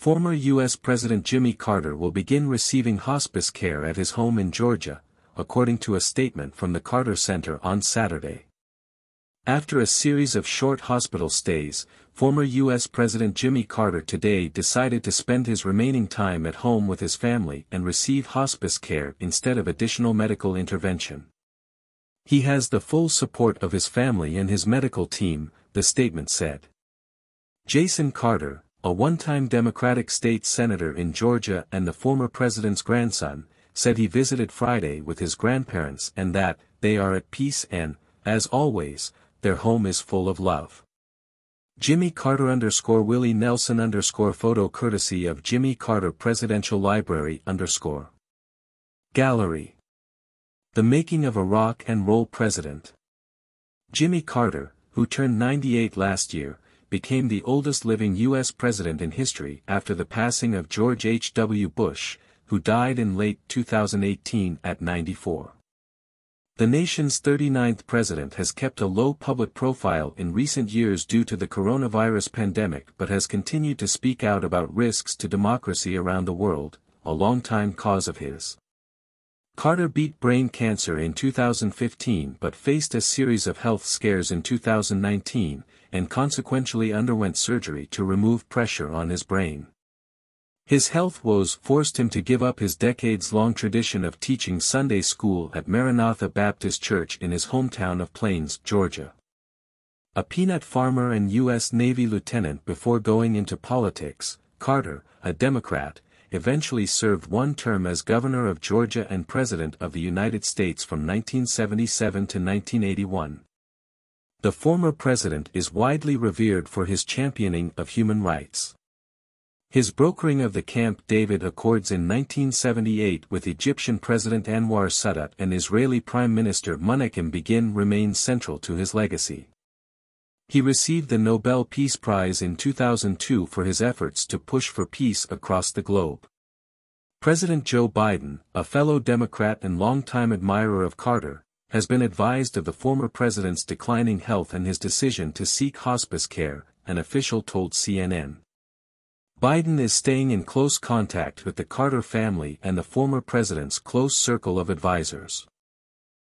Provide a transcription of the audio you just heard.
Former U.S. President Jimmy Carter will begin receiving hospice care at his home in Georgia, according to a statement from the Carter Center on Saturday. After a series of short hospital stays, former U.S. President Jimmy Carter today decided to spend his remaining time at home with his family and receive hospice care instead of additional medical intervention. He has the full support of his family and his medical team, the statement said. Jason Carter, a one-time Democratic state senator in Georgia and the former president's grandson, said he visited Friday with his grandparents and that they are at peace and, as always, their home is full of love. Jimmy Carter _ Willie Nelson _ photo courtesy of Jimmy Carter Presidential Library _ Gallery. The making of a rock and roll president. Jimmy Carter, who turned 98 last year, became the oldest living U.S. president in history after the passing of George H.W. Bush, who died in late 2018 at 94. The nation's 39th president has kept a low public profile in recent years due to the coronavirus pandemic but has continued to speak out about risks to democracy around the world, a longtime cause of his. Carter beat brain cancer in 2015 but faced a series of health scares in 2019, and consequentially underwent surgery to remove pressure on his brain. His health woes forced him to give up his decades-long tradition of teaching Sunday school at Maranatha Baptist Church in his hometown of Plains, Georgia. A peanut farmer and U.S. Navy lieutenant before going into politics, Carter, a Democrat, eventually served one term as governor of Georgia and President of the United States from 1977 to 1981. The former president is widely revered for his championing of human rights. His brokering of the Camp David Accords in 1978 with Egyptian President Anwar Sadat and Israeli Prime Minister Menachem Begin remains central to his legacy. He received the Nobel Peace Prize in 2002 for his efforts to push for peace across the globe. President Joe Biden, a fellow Democrat and longtime admirer of Carter, has been advised of the former president's declining health and his decision to seek hospice care, an official told CNN. Biden is staying in close contact with the Carter family and the former president's close circle of advisors.